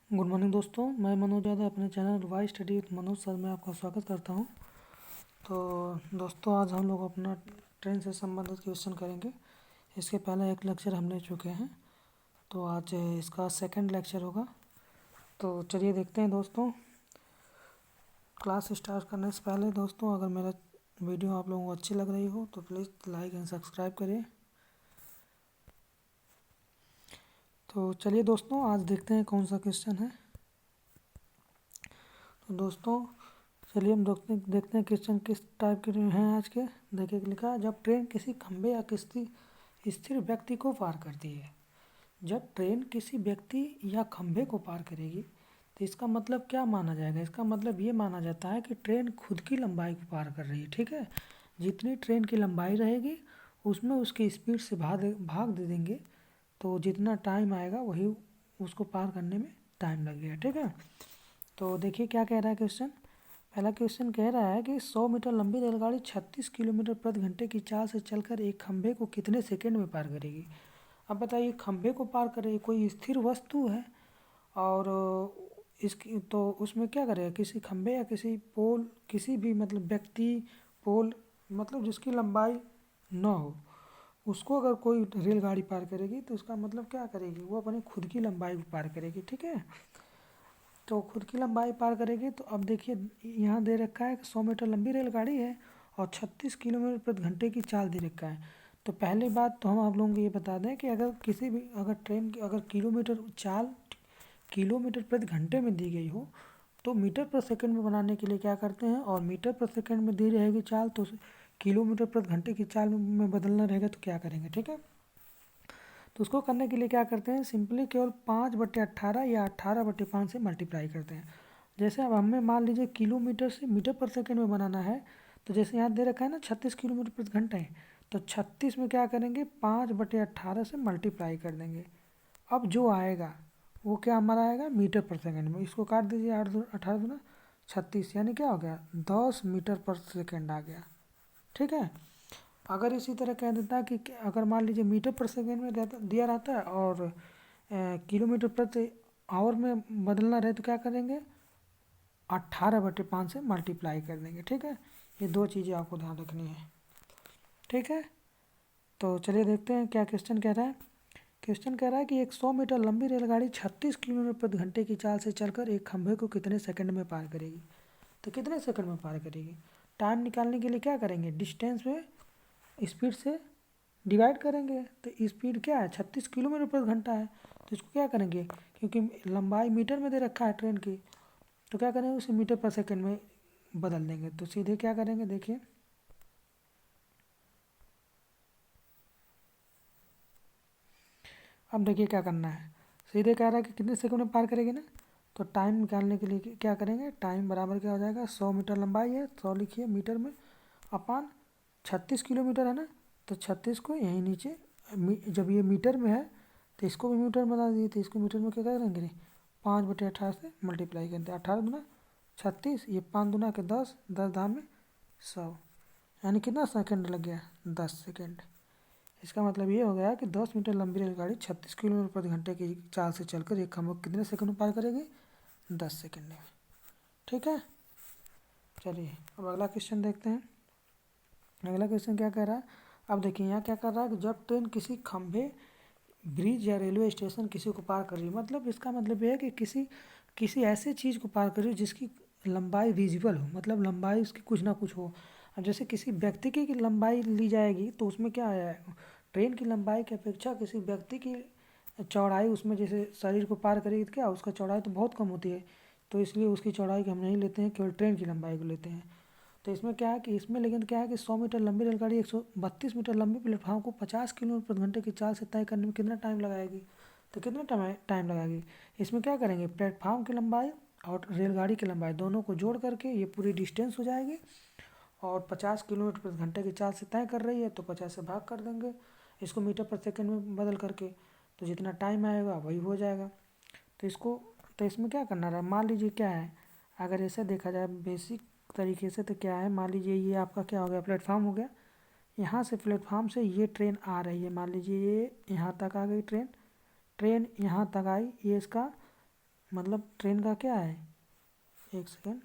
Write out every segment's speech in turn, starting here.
Good morning दोस्तों, मैं मनोज यादव अपने channel Y study with Manoj sir में आपका स्वागत करता हूं। तो दोस्तों, आज हम लोग अपना ट्रेन से संबंधित क्वेश्चन करेंगे। इसके पहले एक लेक्चर हम ले चुके हैं, तो आज इसका सेकंड लेक्चर होगा। तो चलिए देखते हैं दोस्तों। क्लास स्टार्ट करने से पहले दोस्तों, अगर मेरा वीडियो आप लोगों को अच्छी लग रही हो तो प्लीज़ लाइक एंड सब्सक्राइब करिए। तो चलिए दोस्तों, आज देखते हैं कौन सा क्वेश्चन है। तो दोस्तों चलिए हम देखते हैं क्वेश्चन किस टाइप के हैं आज के। देखिए लिखा है, जब ट्रेन किसी खंभे या किसी स्थिर व्यक्ति को पार करती है। जब ट्रेन किसी व्यक्ति या खंभे को पार करेगी तो इसका मतलब क्या माना जाएगा। इसका मतलब ये माना जाता है कि ट्रेन खुद की लंबाई को पार कर रही है। ठीक है, जितनी ट्रेन की लंबाई रहेगी उसमें उसकी स्पीड से भाग दे देंगे, तो जितना टाइम आएगा वही उसको पार करने में टाइम लगेगा। ठीक है, तो देखिए क्या कह रहा है क्वेश्चन। पहला क्वेश्चन कह रहा है कि 100 मीटर लंबी रेलगाड़ी 36 किलोमीटर प्रति घंटे की चाल से चलकर एक खंभे को कितने सेकंड में पार करेगी। अब बताइए, खंभे को पार करेगी, कोई स्थिर वस्तु है और इसकी तो उसमें क्या करेगा, किसी खंभे या किसी पोल, किसी भी मतलब व्यक्ति, पोल, मतलब जिसकी लंबाई ना हो, उसको अगर कोई रेलगाड़ी पार करेगी तो उसका मतलब क्या करेगी, वो अपनी खुद की लंबाई को पार करेगी। ठीक है, तो खुद की लंबाई पार करेगी। तो अब देखिए यहाँ दे रखा है कि 100 मीटर लंबी रेलगाड़ी है और 36 किलोमीटर प्रति घंटे की चाल दे रखा है। तो पहली बात तो हम आप लोगों को ये बता दें कि अगर ट्रेन की अगर किलोमीटर प्रति घंटे में दी गई हो तो मीटर पर सेकंड में बनाने के लिए क्या करते हैं, और मीटर पर सेकंड में दी रहेगी चाल तो किलोमीटर प्रति घंटे की चाल में बदलना रहेगा तो क्या करेंगे। ठीक है, तो उसको करने के लिए क्या करते हैं, सिंपली केवल 5/18 या 18/5 से मल्टीप्लाई करते हैं। जैसे अब हमें मान लीजिए किलोमीटर से मीटर पर सेकंड में बनाना है, तो जैसे यहाँ दे रखा है ना 36 किलोमीटर प्रति घंटे, तो 36 में क्या करेंगे, 5/18 से मल्टीप्लाई कर देंगे। अब जो आएगा वो क्या हमारा आएगा, मीटर पर सेकंड में। इसको काट दीजिए, 8×18 = 36, यानी क्या हो गया, 10 मीटर पर सेकंड आ गया। ठीक है, अगर इसी तरह कह देता कि अगर मान लीजिए मीटर पर सेकेंड में दिया रहता है और किलोमीटर प्रति आवर में बदलना रहे तो क्या करेंगे, 18/5 से मल्टीप्लाई कर देंगे। ठीक है, ये दो चीज़ें आपको ध्यान रखनी है। ठीक है, तो चलिए देखते हैं क्या क्वेश्चन कह रहा है। क्वेश्चन कह रहा है कि एक 100 मीटर लंबी रेलगाड़ी 36 किलोमीटर प्रति घंटे की चाल से चलकर एक खंभे को कितने सेकंड में पार करेगी। तो कितने सेकंड में पार करेगी, टाइम निकालने के लिए क्या करेंगे, डिस्टेंस में स्पीड से डिवाइड करेंगे। तो स्पीड क्या है, 36 किलोमीटर प्रति घंटा है, तो इसको क्या करेंगे, क्योंकि लंबाई मीटर में दे रखा है ट्रेन की, तो क्या करेंगे, उसे मीटर पर सेकंड में बदल देंगे। तो सीधे क्या करेंगे, देखिए अब देखिए क्या करना है। सीधे कह रहा है कि कितने सेकंड में पार करेगी ना, तो टाइम निकालने के लिए क्या करेंगे, टाइम बराबर क्या हो जाएगा, 100 मीटर लंबाई है, 100 लिखिए मीटर में, अपान 36 किलोमीटर है ना, तो 36 को यहीं नीचे, जब ये मीटर में है तो इसको भी मीटर में बना दिए, तो इसको मीटर में क्या करेंगे, 5/18 से मल्टीप्लाई करते हैं। 18×36, ये 5×2 = 10, 10×10 = 100, यानी कितना सेकंड लग गया, 10 सेकंड। इसका मतलब ये हो गया कि 10 मीटर लंबी रेलगाड़ी 36 किलोमीटर प्रति घंटे की चाल से चलकर एक खंभे को कितने सेकंड में पार करेगी, 10 सेकंड में। ठीक है, चलिए अब अगला क्वेश्चन देखते हैं। अगला क्वेश्चन क्या कह रहा है, अब देखिए यहाँ क्या कर रहा है कि जब ट्रेन किसी खंभे, ब्रिज या रेलवे स्टेशन किसी को पार कर रही है, मतलब इसका मतलब ये है कि किसी ऐसे चीज़ को पार कर रही है जिसकी लंबाई विजिबल हो, मतलब लंबाई उसकी कुछ ना कुछ हो। अब जैसे किसी व्यक्ति की लंबाई ली जाएगी तो उसमें क्या है, ट्रेन की लंबाई की अपेक्षा किसी व्यक्ति की चौड़ाई, उसमें जैसे शरीर को पार करेगी तो क्या उसका चौड़ाई तो बहुत कम होती है, तो इसलिए उसकी चौड़ाई की हम नहीं लेते हैं, केवल ट्रेन की लंबाई को लेते हैं। तो इसमें क्या है कि इसमें लेकिन क्या है कि 100 मीटर लंबी रेलगाड़ी 132 मीटर लंबी प्लेटफॉर्म को 50 किलोमीटर प्रति घंटे की चाल से तय करने में कितना टाइम लगाएगी। तो कितना टाइम लगाएगी, इसमें क्या करेंगे, प्लेटफॉर्म की लंबाई और रेलगाड़ी की लंबाई दोनों को जोड़ करके ये पूरी डिस्टेंस हो जाएगी, और 50 किलोमीटर प्रति घंटे की चाल से तय कर रही है तो 50 से भाग कर देंगे इसको मीटर पर सेकंड में बदल करके, तो जितना टाइम आएगा वही हो जाएगा। तो इसको, तो इसमें क्या करना रहा, मान लीजिए क्या है, अगर ऐसे देखा जाए बेसिक तरीके से तो क्या है, मान लीजिए ये आपका क्या हो गया, प्लेटफॉर्म हो गया। यहाँ से प्लेटफॉर्म से ये ट्रेन आ रही है, मान लीजिए ये यहाँ तक आ गई ट्रेन, ट्रेन यहाँ तक आई, ये इसका मतलब ट्रेन का क्या है, एक सेकेंड,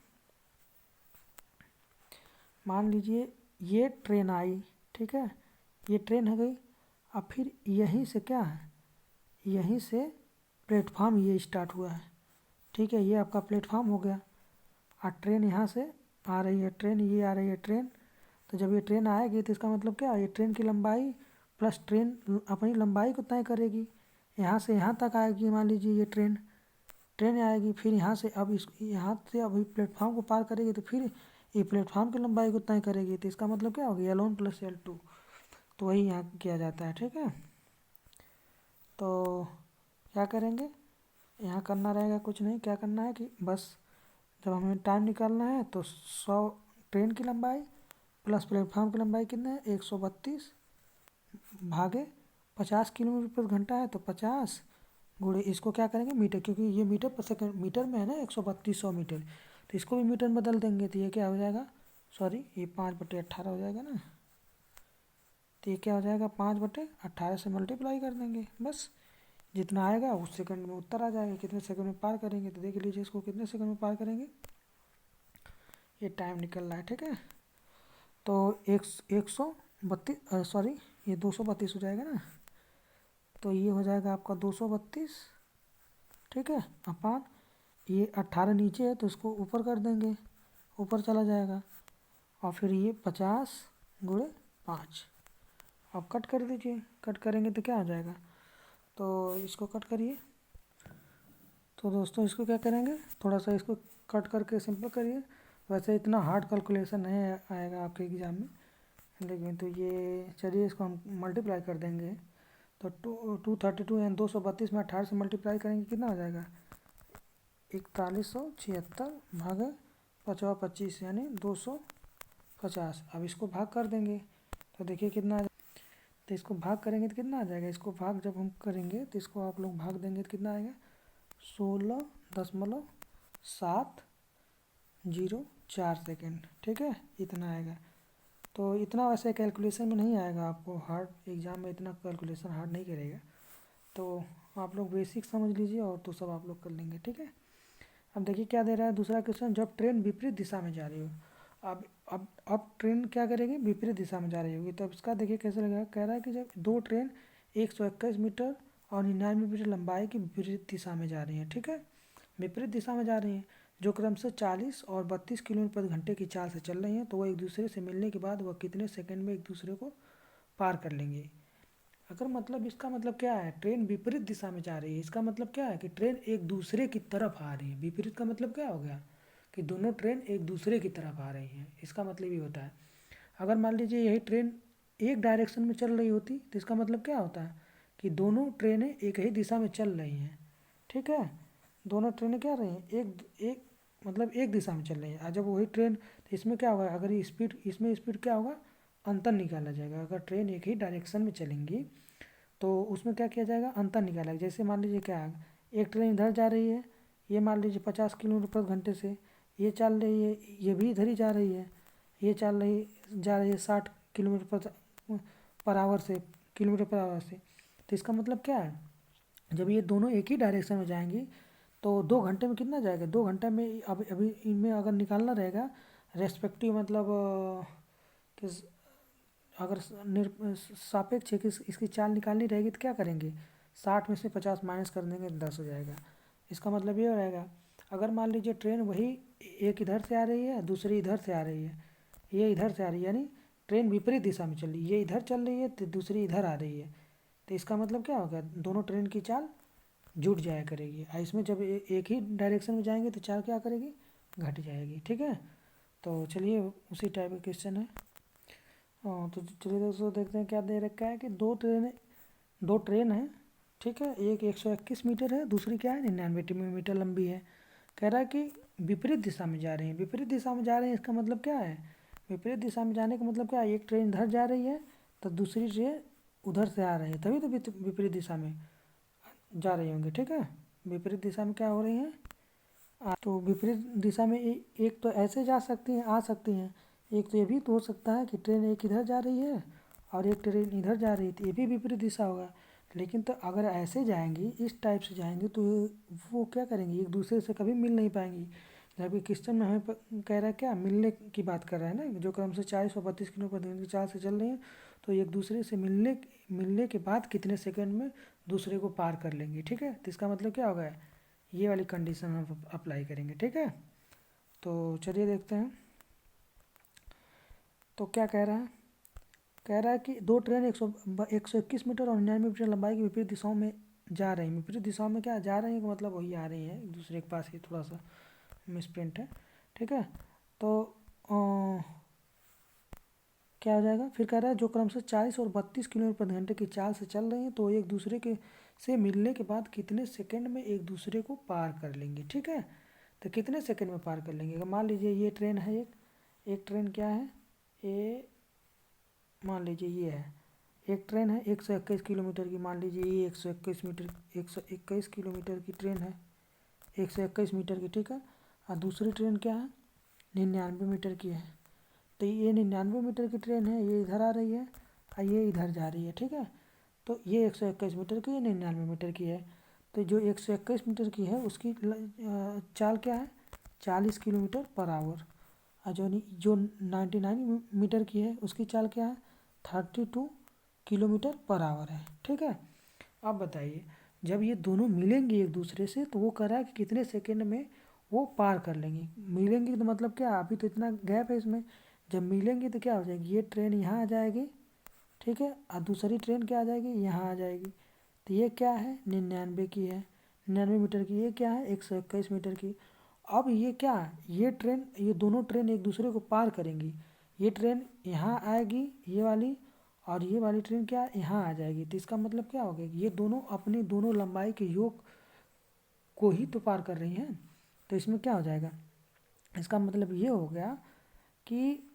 मान लीजिए ये ट्रेन आई, ठीक है, ये ट्रेन हो गई। अब फिर यहीं से क्या है, यहीं से प्लेटफार्म ये स्टार्ट हुआ है, ठीक है, ये आपका प्लेटफार्म हो गया। और ट्रेन यहाँ से आ रही है, ट्रेन ये आ रही है ट्रेन। तो जब ये ट्रेन आएगी तो इसका मतलब क्या है, ये ट्रेन की लंबाई प्लस ट्रेन अपनी लंबाई को तय करेगी। यहाँ से यहाँ तक आएगी, मान लीजिए ये ट्रेन ट्रेन आएगी, फिर यहाँ से अब इस यहाँ से अभी प्लेटफार्म को पार करेगी तो फिर ये प्लेटफार्म की लंबाई को तय करेगी। तो इसका मतलब क्या होगा, L1 प्लस L2। तो वही यहाँ किया जाता है, ठीक है। तो क्या करेंगे, यहाँ करना रहेगा कुछ नहीं, क्या करना है कि बस जब हमें टाइम निकालना है तो 100 ट्रेन की लंबाई प्लस प्लेटफार्म की लंबाई कितना है, 132 भागे 50 किलोमीटर पर घंटा है, तो 50 गुणे इसको क्या करेंगे मीटर, क्योंकि ये मीटर पर सेकंड मीटर में है ना, 132 मीटर, तो इसको भी मीटर में बदल देंगे। तो ये क्या हो जाएगा, सॉरी ये 5/18 हो जाएगा ना, तो ये क्या हो जाएगा, 5/18 से मल्टीप्लाई कर देंगे, बस जितना आएगा उस सेकंड में उत्तर आ जाएगा। कितने सेकंड में पार करेंगे, तो देख लीजिए इसको कितने सेकंड में पार करेंगे, ये टाइम निकल रहा है, ठीक है। तो 132 सॉरी ये 232 हो जाएगा ना, तो ये हो जाएगा आपका 232, ठीक है, अपान ये 18 नीचे है तो इसको ऊपर कर देंगे, ऊपर चला जाएगा। और फिर ये 50 गुणे 5, अब कट कर दीजिए, कट करेंगे तो क्या आ जाएगा, तो इसको कट करिए। तो दोस्तों इसको क्या करेंगे, थोड़ा सा इसको कट करके सिंपल करिए। वैसे इतना हार्ड कैलकुलेशन नहीं आएगा आपके एग्ज़ाम में, लेकिन तो ये चलिए इसको हम मल्टीप्लाई कर देंगे। तो 232 एंड 232 में 18 से मल्टीप्लाई करेंगे, कितना हो जाएगा, 4176 भागे 5/25 यानी 250। अब इसको भाग कर देंगे तो देखिए कितना आ जाएगा, तो इसको भाग करेंगे तो कितना आ जाएगा, इसको भाग जब हम करेंगे तो इसको आप लोग भाग देंगे तो कितना आएगा, 16.704 सेकेंड, ठीक है, इतना आएगा। तो इतना वैसे कैलकुलेशन में नहीं आएगा, आपको हार्ड एग्ज़ाम में इतना कैलकुलेशन हार्ड नहीं करेगा, तो आप लोग बेसिक समझ लीजिए और तो सब आप लोग कर लेंगे, ठीक है। अब देखिए क्या दे रहा है दूसरा क्वेश्चन, जब ट्रेन विपरीत दिशा में जा रही हो। अब ट्रेन क्या करेगी, विपरीत दिशा में जा रही होगी, तो अब इसका देखिए कैसे लगेगा। कह रहा है कि जब दो ट्रेन 121 मीटर और 99 मीटर लंबाई की विपरीत दिशा में जा रही हैं, ठीक है, विपरीत दिशा में जा रही हैं, जो क्रमशः 40 और 32 किलोमीटर प्रति घंटे की चाल से चल रही हैं, तो वह एक दूसरे से मिलने के बाद वह कितने सेकंड में एक दूसरे को पार कर लेंगे। अगर मतलब इसका मतलब क्या है, ट्रेन विपरीत दिशा में जा रही है, इसका मतलब क्या है कि ट्रेन एक दूसरे की तरफ आ रही है। विपरीत का मतलब क्या हो गया कि दोनों ट्रेन एक दूसरे की तरफ आ रही हैं, इसका मतलब ये होता है। अगर मान लीजिए यही ट्रेन एक डायरेक्शन में चल रही होती तो इसका मतलब क्या होता है कि दोनों ट्रेनें एक ही दिशा में चल रही हैं, ठीक है, दोनों ट्रेनें क्या रही हैं, एक एक मतलब एक दिशा में चल रही है। जब वही ट्रेन, तो इसमें क्या होगा, अगर ये स्पीड, इसमें स्पीड क्या होगा, अंतर निकाला जाएगा। अगर ट्रेन एक ही डायरेक्शन में चलेंगी तो उसमें क्या किया जाएगा, अंतर निकाला। जैसे मान लीजिए क्या है, एक ट्रेन इधर जा रही है, ये मान लीजिए 50 किलोमीटर प्रति घंटे से ये चल रही है, ये भी इधर ही जा रही है, ये जा रही है 60 किलोमीटर पर आवर से, किलोमीटर पर आवर से। तो इसका मतलब क्या है, जब ये दोनों एक ही डायरेक्शन में जाएंगी तो 2 घंटे में कितना जाएगा, 2 घंटे में अभी अभी इनमें अगर निकालना रहेगा रेस्पेक्टिव, मतलब किस, अगर सापेक्ष है कि इसकी चाल निकालनी रहेगी तो क्या करेंगे, 60 में से 50 माइनस कर देंगे, 10 हो जाएगा। इसका मतलब ये रहेगा, अगर मान लीजिए ट्रेन वही एक इधर से आ रही है, दूसरी इधर से आ रही है, ये इधर से आ रही है, यानी ट्रेन विपरीत दिशा में चल रही है, ये इधर चल रही है तो दूसरी इधर आ रही है, तो इसका मतलब क्या होगा, दोनों ट्रेन की चाल जुट जाया करेगी। और इसमें जब एक ही डायरेक्शन में जाएंगे तो चाल क्या करेगी, घट जाएगी, ठीक है। तो चलिए उसी टाइप का क्वेश्चन है। तो चलिए दोस्तों देखते हैं क्या दे रखा है कि दो ट्रेन है, ठीक है, एक 121 मीटर है, दूसरी क्या है 99 मीटर लंबी है। कह रहा है कि विपरीत दिशा में जा रही हैं, विपरीत दिशा में जा रहे हैं, इसका मतलब क्या है, विपरीत दिशा में जाने का मतलब क्या है, एक ट्रेन इधर जा रही है तो दूसरी ट्रेन उधर से आ रही है, तभी तो विपरीत दिशा में जा रही होंगी, ठीक है। विपरीत दिशा में क्या हो रही हैं, तो विपरीत दिशा में एक तो ऐसे जा सकती हैं, आ सकती हैं, एक तो ये भी तो हो सकता है कि ट्रेन एक इधर जा रही है और एक ट्रेन इधर जा रही है, तो ये भी विपरीत दिशा होगा। लेकिन तो अगर ऐसे जाएंगी, इस टाइप से जाएंगी, तो वो क्या करेंगी, एक दूसरे से कभी मिल नहीं पाएंगी। जबकि क्वेश्चन में हमें कह रहा है क्या, मिलने की बात कर रहा है ना, जो क्रम से 40 और 32 किलोमीटर प्रति घंटे की चाल से चल रही हैं, तो एक दूसरे से मिलने के बाद कितने सेकंड में दूसरे को पार कर लेंगे। ठीक है, तो इसका मतलब क्या होगा, ये वाली कंडीशन हम अप्लाई करेंगे। ठीक है, तो चलिए देखते हैं। तो क्या कह रहा है, कह रहा है कि दो ट्रेन 121 मीटर और 99 मीटर लंबाई की विपरीत दिशाओं में जा रही हैं। विपरीत दिशाओं में क्या जा रही हैं, मतलब वही आ रही हैं एक दूसरे के पास ही, थोड़ा सा मिसप्रिंट है। ठीक है, तो क्या हो जाएगा, फिर कह रहा है जो क्रम से 40 और 32 किलोमीटर प्रति घंटे की चाल से चल रही हैं, तो एक दूसरे के से मिलने के बाद कितने सेकंड में एक दूसरे को पार कर लेंगे। ठीक है, तो कितने सेकंड में पार कर लेंगे। मान लीजिए ये ट्रेन है, एक ट्रेन क्या है, ये मान लीजिए ये है, एक ट्रेन है 121 किलोमीटर की, मान लीजिए ये 121 किलोमीटर की ट्रेन है, 121 मीटर की। ठीक है, और दूसरी ट्रेन क्या है, 99 मीटर की है। तो ये 99 मीटर की ट्रेन है, ये इधर आ रही है और ये इधर जा रही है। ठीक है, तो ये 121 मीटर की, ये 99 मीटर की है। तो जो 121 मीटर की है उसकी चाल क्या है, 40 किलोमीटर पर आवर। और जो 99 मीटर की है उसकी चाल क्या है, 32 किलोमीटर पर आवर है। ठीक है, अब बताइए, जब ये दोनों मिलेंगे एक दूसरे से, तो वो कह रहा है कि कितने सेकंड में वो पार कर लेंगे। मिलेंगे तो मतलब क्या, अभी तो इतना गैप है इसमें, जब मिलेंगे तो क्या हो जाएगी, ये ट्रेन यहाँ आ जाएगी। ठीक है, और दूसरी ट्रेन क्या आ जाएगी, यहाँ आ जाएगी। तो ये क्या है, 99 की है, 99 मीटर की। ये क्या है, 121 मीटर की। अब ये क्या, ये ट्रेन, ये दोनों ट्रेन एक दूसरे को पार करेंगी। ये ट्रेन यहाँ आएगी, ये वाली, और ये वाली ट्रेन क्या यहाँ आ जाएगी। तो इसका मतलब क्या हो गया, ये दोनों अपनी दोनों लंबाई के योग को ही तो पार कर रही हैं। तो इसमें क्या हो जाएगा, इसका मतलब ये हो गया कि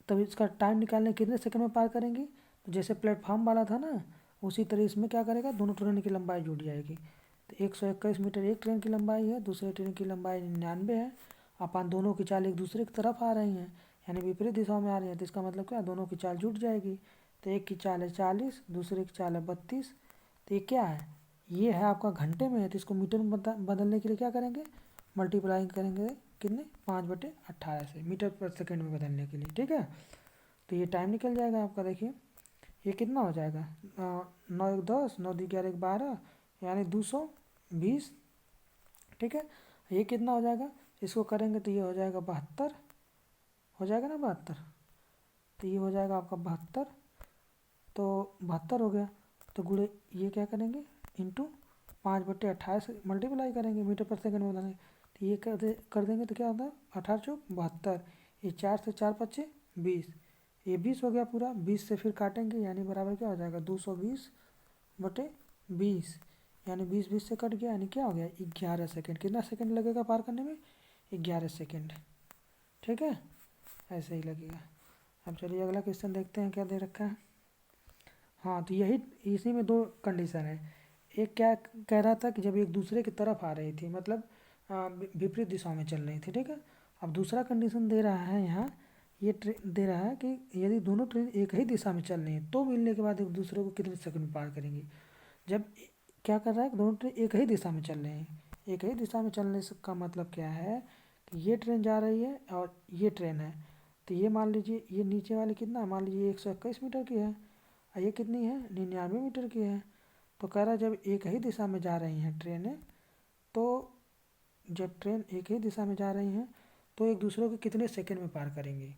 तब इसका टाइम निकालने कितने सेकंड में पार करेंगी। तो जैसे प्लेटफार्म वाला था ना, उसी तरह इसमें क्या करेगा, दोनों ट्रेन की लंबाई जुड़ जाएगी। तो 121 मीटर एक ट्रेन की लंबाई है, दूसरे ट्रेन की लंबाई 99 है। अपन दोनों की चाल एक दूसरे की तरफ आ रही हैं, यानी विपरीत दिशाओं में आ रही हैं। तो इसका मतलब क्या, दोनों की चाल जुड़ जाएगी। तो एक की चाल है 40, दूसरे की चाल है 32। तो ये क्या है, ये है आपका घंटे में है, तो इसको मीटर में बदलने के लिए क्या करेंगे, मल्टीप्लाई करेंगे कितने, 5/18 से, मीटर पर सेकंड में बदलने के लिए। ठीक है, तो ये टाइम निकल जाएगा आपका। देखिए ये कितना हो जाएगा, 9 × 10, 9 × 11 = 12, यानी 220। ठीक है, ये कितना हो जाएगा, इसको करेंगे तो ये हो जाएगा 72, हो जाएगा ना 72। तो ये हो जाएगा आपका 72, तो 72 हो गया। तो गुणे ये क्या करेंगे, इंटू 5/18 से मल्टीप्लाई करेंगे, मीटर पर सेकंड में बदलेंगे। तो ये कर देंगे तो क्या होता है, 18×4 = 72। ये 4 से 4 × 5 = 20, ये 20 हो गया पूरा। 20 से फिर काटेंगे, यानी बराबर क्या हो जाएगा, 220/20, यानी 20 से कट गया, यानी क्या हो गया, 11 सेकंड। कितना सेकंड लगेगा पार करने में, 11 सेकंड। ठीक है, ऐसे ही लगेगा। अब चलिए अगला क्वेश्चन देखते हैं क्या दे रखा है। हाँ, तो यही, इसी में दो कंडीशन है। एक क्या कह रहा था कि जब एक दूसरे की तरफ आ रही थी, मतलब विपरीत दिशाओं में चल रही थी। ठीक है, अब दूसरा कंडीशन दे रहा है यहाँ, ये दे रहा है कि यदि दोनों ट्रेन एक ही दिशा में चल रही हैं, तो मिलने के बाद एक दूसरे को कितने सेकंड में पार करेंगी। जब क्या कर रहा है कि दोनों ट्रेन एक ही दिशा में चल रहे हैं, एक ही दिशा में चलने से का मतलब क्या है कि ये ट्रेन जा रही है और ये ट्रेन है। तो ये मान लीजिए, ये नीचे वाली कितना है, मान लीजिए 121 मीटर की है, और ये कितनी है, 99 मीटर की है। तो कह रहा है जब एक ही दिशा में जा रही हैं ट्रेनें, तो जब ट्रेन एक ही दिशा में जा रही हैं, तो एक दूसरे को कितने सेकंड में पार करेंगे।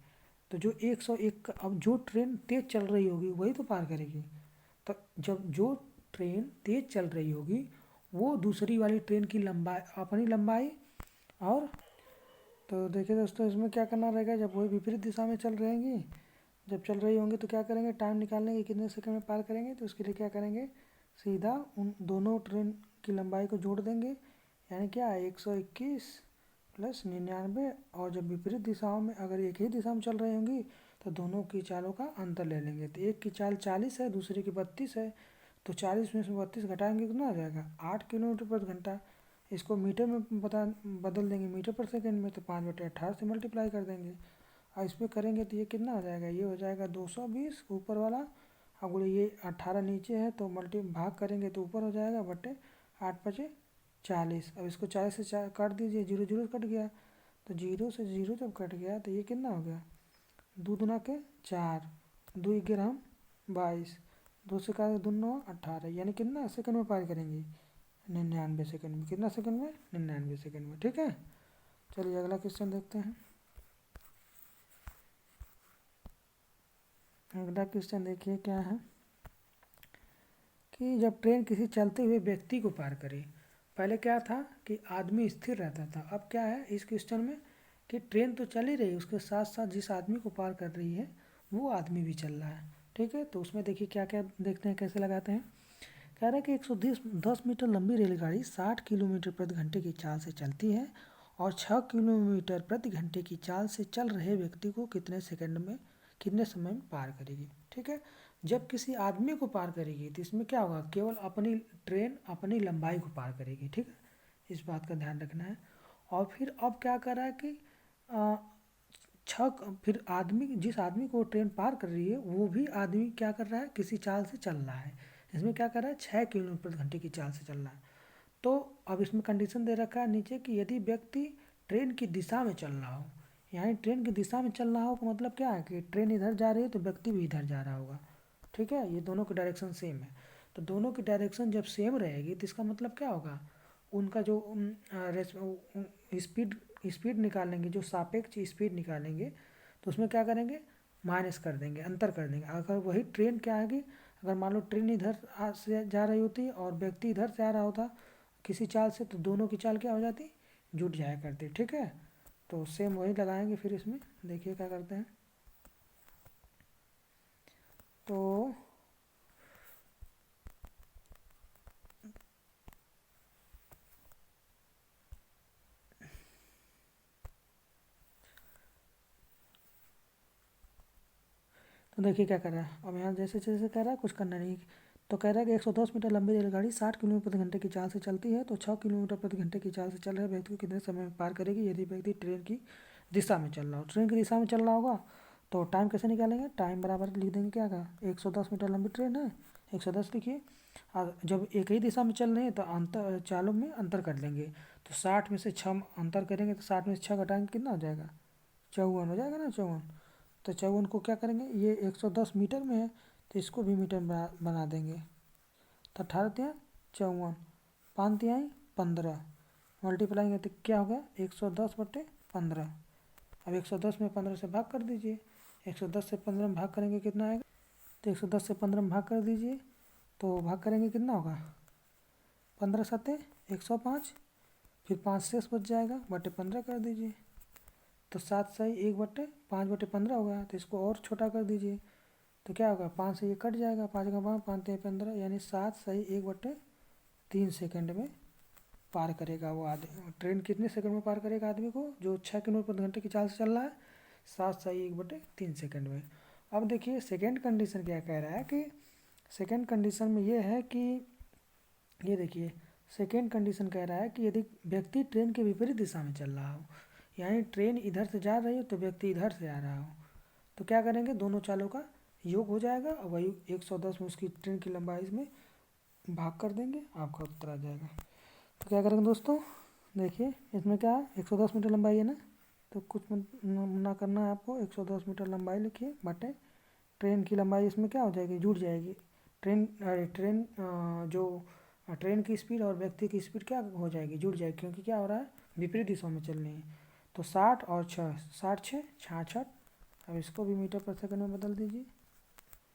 तो जो 101, अब जो ट्रेन तेज़ चल रही होगी वही तो पार करेगी। तो जब जो ट्रेन तेज़ चल रही होगी, वो दूसरी वाली ट्रेन की लंबाई, अपनी लंबाई, और तो देखिए दोस्तों, इसमें क्या करना रहेगा, जब वही विपरीत दिशा में चल रहेंगी, जब चल रही होंगी, तो क्या करेंगे, टाइम निकालने के कितने सेकंड में पार करेंगे। तो उसके लिए क्या करेंगे, सीधा उन दोनों ट्रेन की लंबाई को जोड़ देंगे, यानी क्या, 121 + 99। और जब विपरीत दिशाओं में, अगर एक ही दिशा में चल रही होंगी, तो दोनों की चालों का अंतर ले लेंगे। तो एक की चाल 40 है, दूसरे की 32 है। तो 40 में से 32 घटाएंगे, कितना आ जाएगा, 8 किलोमीटर प्रति घंटा। इसको मीटर में बदल देंगे, मीटर पर सेकंड में, तो 5/18 से मल्टीप्लाई कर देंगे। और इस पर करेंगे तो ये कितना हो जाएगा, ये हो जाएगा 220 ऊपर वाला, अब ये 18 नीचे है तो मल्टी भाग करेंगे तो ऊपर हो जाएगा बटे 8×5 = 40। अब इसको 40 से काट दीजिए, जीरो जीरो कट गया, तो जीरो से जीरो जब कट गया तो ये कितना हो गया, 2×4, 2×11 = 22, 2 से काट 2×9 = 18, यानी कितना सेकंड में पार करेंगे, 99 सेकंड में। कितना सेकंड में, 99 सेकंड में। ठीक है, चलिए अगला क्वेश्चन देखते हैं। अगला क्वेश्चन देखिए क्या है कि जब ट्रेन किसी चलते हुए व्यक्ति को पार करे, पहले क्या था कि आदमी स्थिर रहता था, अब क्या है इस क्वेश्चन में कि ट्रेन तो चल ही रही है, उसके साथ साथ जिस आदमी को पार कर रही है वो आदमी भी चल रहा है। ठीक है, तो उसमें देखिए क्या क्या देखते हैं, कैसे लगाते हैं। कह रहा है कि 110 मीटर लंबी रेलगाड़ी 60 किलोमीटर प्रति घंटे की चाल से चलती है और 6 किलोमीटर प्रति घंटे की चाल से चल रहे व्यक्ति को कितने सेकंड में, कितने समय में पार करेगी। ठीक है, जब किसी आदमी को पार करेगी तो इसमें क्या होगा, केवल अपनी ट्रेन अपनी लंबाई को पार करेगी। ठीक है, इस बात का ध्यान रखना है। और फिर अब क्या कर रहा है कि फिर आदमी, जिस आदमी को ट्रेन पार कर रही है वो भी आदमी क्या कर रहा है, किसी चाल से चल रहा है। इसमें क्या कर रहा है, 6 किलोमीटर प्रति घंटे की चाल से चल रहा है। तो अब इसमें कंडीशन दे रखा है नीचे कि यदि व्यक्ति ट्रेन की दिशा में चल रहा हो, यानी ट्रेन की दिशा में चल रहा हो का मतलब क्या है कि ट्रेन इधर जा रही है तो व्यक्ति भी इधर जा रहा होगा। ठीक है, ये दोनों की डायरेक्शन सेम है, तो दोनों की डायरेक्शन जब सेम रहेगी तो इसका मतलब क्या होगा, उनका जो स्पीड स्पीड निकालेंगे, जो सापेक्ष स्पीड निकालेंगे तो उसमें क्या करेंगे, माइनस कर देंगे, अंतर कर देंगे। अगर वही ट्रेन क्या है कि अगर मान लो ट्रेन इधर से जा रही होती और व्यक्ति इधर से आ रहा होता किसी चाल से, तो दोनों की चाल क्या हो जाती, जुट जाया करती। ठीक है, तो सेम वही लगाएंगे फिर इसमें, देखिए क्या करते हैं। तो देखिए क्या कर रहा है, अब यहाँ जैसे जैसे कह रहा है कुछ करना नहीं। तो कह रहा है कि 110 मीटर लंबी रेलगाड़ी 60 किलोमीटर प्रति घंटे की चाल से चलती है, तो 6 किलोमीटर प्रति घंटे की चाल से चल रहे व्यक्ति को कितने समय में पार करेगी यदि व्यक्ति ट्रेन की दिशा में चल रहा हो। ट्रेन की दिशा में चल रहा होगा तो टाइम कैसे निकालेंगे, टाइम बराबर लिख देंगे क्या का, 110 मीटर लंबी ट्रेन है, 110 लिखिए। और जब एक ही दिशा में चल रहे हैं तो अंतर, चालों में अंतर कर लेंगे, तो 60 में से 6 अंतर करेंगे तो 60 में से 6 घटाएंगे कितना हो जाएगा, 54 हो जाएगा ना, 54। तो 54 को क्या करेंगे, ये 110 मीटर में है तो इसको भी मीटर में बना देंगे। तो 18×53, 5×3 = 15, मल्टीप्लाई तो क्या होगा 110/15। अब 110 में 15 से भाग कर दीजिए, 110 से 15 में भाग करेंगे कितना आएगा, तो 110 से 15 में भाग कर दीजिए तो भाग करेंगे कितना होगा, 15×7 = 105, फिर 5 शेष बच जाएगा, बटे 15 कर दीजिए, तो 7×1 = 5/15 होगा। तो इसको और छोटा कर दीजिए तो क्या होगा, 5 से ये कट जाएगा, 5×5 = 5×3 = 15, यानी 7×1 = 3 सेकंड में पार करेगा वो आदमी। ट्रेन कितने सेकंड में पार करेगा आदमी को, जो 6 किलोमीटर प्रति घंटे की चाल से चल रहा है, 7×1 = 3 सेकंड में। अब देखिए सेकेंड कंडीशन क्या कह रहा है कि सेकेंड कंडीशन में ये है कि ये देखिए सेकेंड कंडीशन कह रहा है कि यदि व्यक्ति ट्रेन के विपरीत दिशा में चल रहा हो, यानी ट्रेन इधर से जा रही हो तो व्यक्ति इधर से आ रहा हो, तो क्या करेंगे, दोनों चालों का योग हो जाएगा और वही 110 में उसकी ट्रेन की लंबाई में भाग कर देंगे, आपका उत्तर आ जाएगा। तो क्या करेंगे दोस्तों, देखिए इसमें क्या है, 110 मीटर लंबाई है ना, तो कुछ ना करना है आपको, 110 मीटर लंबाई लिखिए बटे ट्रेन की लंबाई, इसमें क्या हो जाएगी, जुड़ जाएगी। जो ट्रेन की स्पीड और व्यक्ति की स्पीड क्या हो जाएगी, जुड़ जाएगी, क्योंकि क्या हो रहा है, विपरीत दिशा में चल रही है। तो 60 और 6, 60×6 = 66। अब इसको भी मीटर पर सेकंड में बदल दीजिए,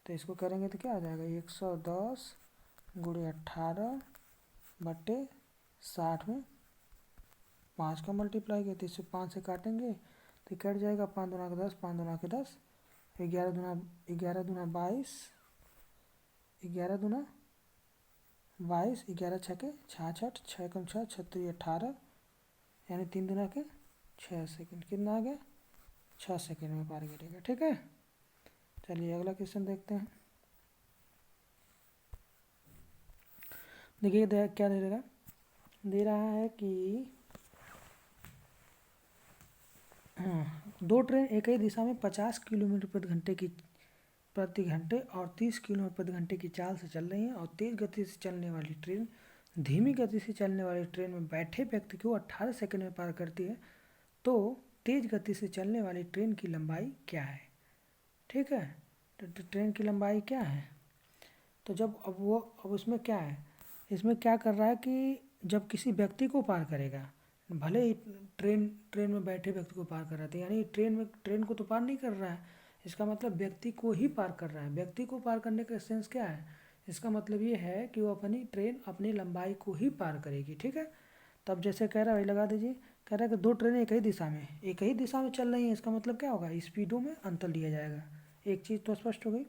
तो इसको करेंगे तो क्या आ जाएगा, 110×18/60 में 5 का मल्टीप्लाई किया तो इससे 5 से काटेंगे तो कट जाएगा, 5×2 = 10, 5×2 = 10, 11×2 = 22, 11×2 = 22, 11×6 = 66, 6×6 = 36, 18, यानी 3×2 = 6 सेकंड, कितना आ गया, 6 सेकंड में पार करेगा। ठीक है, चलिए अगला क्वेश्चन देखते हैं। देखिए क्या दे रहा है कि दो ट्रेन एक ही दिशा में 50 किलोमीटर प्रति घंटे की प्रति घंटे और 30 किलोमीटर प्रति घंटे की चाल से चल रही हैं और तेज़ गति से चलने वाली ट्रेन धीमी गति से चलने वाली ट्रेन में बैठे व्यक्ति को 18 सेकंड में पार करती है, तो तेज़ गति से चलने वाली ट्रेन की लंबाई क्या है? ठीक है, तो ट्रेन की लंबाई क्या है? तो जब अब उसमें क्या है, इसमें क्या कर रहा है कि जब किसी व्यक्ति को पार करेगा, भले ही ट्रेन में बैठे व्यक्ति को पार कर रहा था, यानी ट्रेन को तो पार नहीं कर रहा है, इसका मतलब व्यक्ति को ही पार कर रहा है। व्यक्ति को पार करने का सेंस क्या है, इसका मतलब ये है कि वो अपनी ट्रेन अपनी लंबाई को ही पार करेगी। ठीक है, तब जैसे कह रहा है वही लगा दीजिए। कह रहा है कि दो ट्रेनें एक ही दिशा में चल रही हैं, इसका मतलब क्या होगा, स्पीडों में अंतर लिया जाएगा। एक चीज़ तो स्पष्ट हो गई।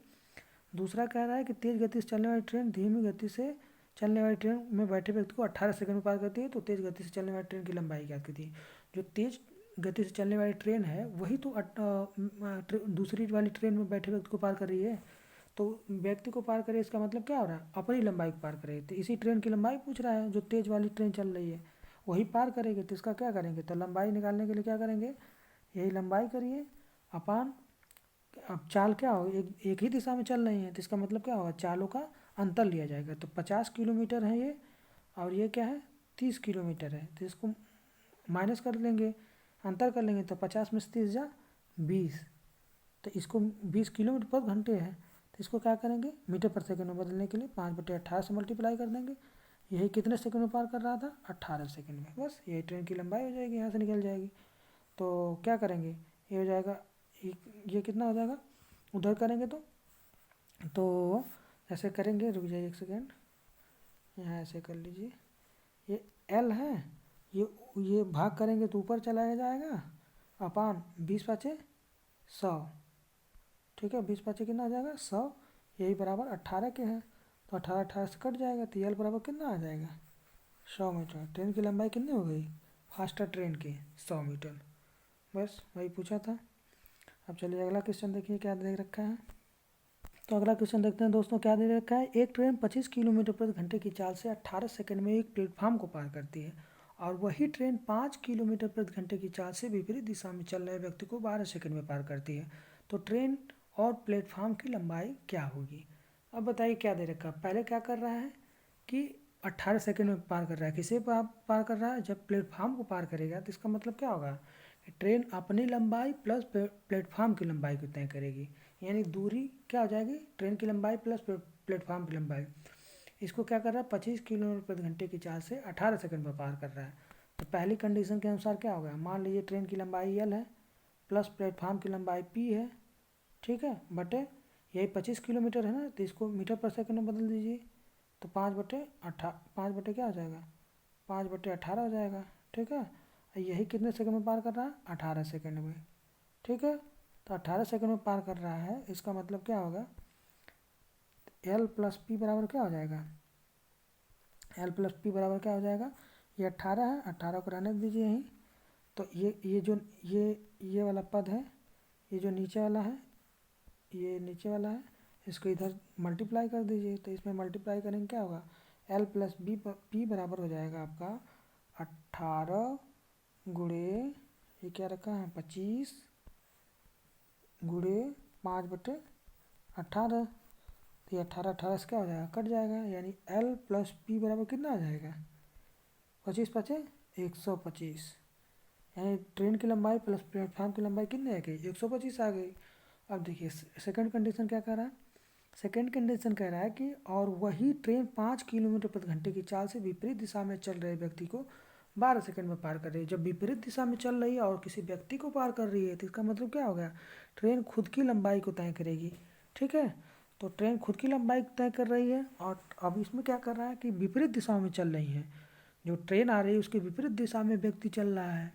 दूसरा कह रहा है कि तेज़ गति से चलने वाली ट्रेन धीमी गति से चलने वाली ट्रेन में बैठे व्यक्ति को 18 सेकंड में पार करती है, तो तेज़ गति से चलने वाली ट्रेन की लंबाई क्या करती है। जो तेज़ गति से चलने वाली ट्रेन है वही तो दूसरी वाली ट्रेन में बैठे व्यक्ति को पार कर रही है, तो व्यक्ति को पार करे इसका मतलब क्या हो रहा है, अपनी लंबाई को पार करे। तो इसी ट्रेन की लंबाई पूछ रहा है, जो तेज़ वाली ट्रेन चल रही है वही पार करेगी, तो इसका क्या करेंगे, तो लंबाई निकालने के लिए क्या करेंगे, यही लंबाई करिए अपान। अब चाल क्या होगी, एक ही दिशा में चल रही है, तो इसका मतलब क्या होगा, चालों का अंतर लिया जाएगा। तो 50 किलोमीटर है ये, और ये क्या है 30 किलोमीटर है, तो इसको माइनस कर लेंगे, अंतर कर लेंगे, तो 50 में से 30 जा 20, तो इसको 20 किलोमीटर पर घंटे है, तो इसको क्या करेंगे मीटर पर सेकंड में बदलने के लिए 5/18 से मल्टीप्लाई कर देंगे। यही कितने सेकंड में पार कर रहा था, 18 सेकंड में। बस यही ट्रेन की लंबाई हो जाएगी, यहाँ से निकल जाएगी। तो क्या करेंगे, ये हो जाएगा, ये कितना हो जाएगा, उधर करेंगे तो ऐसे करेंगे, रुक जाइए एक सेकेंड, यहाँ ऐसे कर लीजिए, ये एल है, ये भाग करेंगे तो ऊपर चला जाएगा अपान 20×5 = 100। ठीक है, 20×5 कितना आ जाएगा 100, यही बराबर 18 के हैं, तो 18 से कट जाएगा, तो एल बराबर कितना आ जाएगा 100 मीटर। ट्रेन की लंबाई कितनी हो गई फास्टर ट्रेन की 100 मीटर। बस वही पूछा था। अब चलिए अगला क्वेश्चन देखिए क्या दे रखा है। तो अगला क्वेश्चन देखते हैं दोस्तों, क्या दे रखा है। एक ट्रेन 25 किलोमीटर प्रति घंटे की चाल से 18 सेकंड में एक प्लेटफार्म को पार करती है, और वही ट्रेन 5 किलोमीटर प्रति घंटे की चाल से विपरीत दिशा में चल रहे व्यक्ति को 12 सेकंड में पार करती है, तो ट्रेन और प्लेटफार्म की लंबाई क्या होगी। अब बताइए क्या दे रखा है। पहले क्या कर रहा है कि 18 सेकंड में पार कर रहा है, किसे पार कर रहा है, जब प्लेटफार्म को पार करेगा तो इसका मतलब क्या होगा, ट्रेन अपनी लंबाई प्लस प्लेटफार्म की लंबाई को तय करेगी, यानी दूरी क्या हो जाएगी, ट्रेन की लंबाई प्लस प्लेटफार्म की लंबाई। इसको क्या कर रहा है, 25 किलोमीटर प्रति घंटे की चाल से 18 सेकंड में पार कर रहा है। तो पहली कंडीशन के अनुसार क्या होगा, मान लीजिए ट्रेन की लंबाई एल है प्लस प्लेटफार्म की लंबाई पी है, ठीक है, बटे यही 25 किलोमीटर है ना, तो इसको मीटर पर सेकंड में बदल दीजिए, तो 5 बटे क्या हो जाएगा, 5/18 हो जाएगा। ठीक है, यही कितने सेकंड में पार कर रहा है, 18 सेकंड में। ठीक है, तो 18 सेकंड में पार कर रहा है, इसका मतलब क्या होगा, एल प्लस पी बराबर क्या हो जाएगा, एल प्लस पी बराबर क्या हो जाएगा, ये 18 है, 18 को रहने दीजिए यहीं। तो ये वाला पद है, ये जो नीचे वाला है, ये नीचे वाला है, इसको इधर मल्टीप्लाई कर दीजिए, तो इसमें मल्टीप्लाई करेंगे क्या होगा, एल प्लस बी पी बराबर हो जाएगा आपका 18 गुणे, ये क्या रखा है 25 गुणे 5/18, तो ये 18 से क्या हो जाएगा, कट जाएगा, यानी एल प्लस पी बराबर कितना आ जाएगा, 25×5 = 125, यानी ट्रेन की लंबाई प्लस प्लेटफार्म की लंबाई कितनी आ गई, 125 आ गई। अब देखिए सेकंड कंडीशन क्या कह रहा है, सेकंड कंडीशन कह रहा है कि और वही ट्रेन 5 किलोमीटर प्रति घंटे की चाल से विपरीत दिशा में चल रहे व्यक्ति को 12 सेकंड में पार कर रही है। जब विपरीत दिशा में चल रही है और किसी व्यक्ति को पार कर रही है, तो इसका मतलब क्या हो गया, ट्रेन खुद की लंबाई को तय करेगी। ठीक है, तो ट्रेन खुद की लंबाई तय कर रही है, और अब इसमें क्या कर रहा है कि विपरीत दिशा में चल रही है, जो ट्रेन आ रही है उसके विपरीत दिशा में व्यक्ति चल रहा है।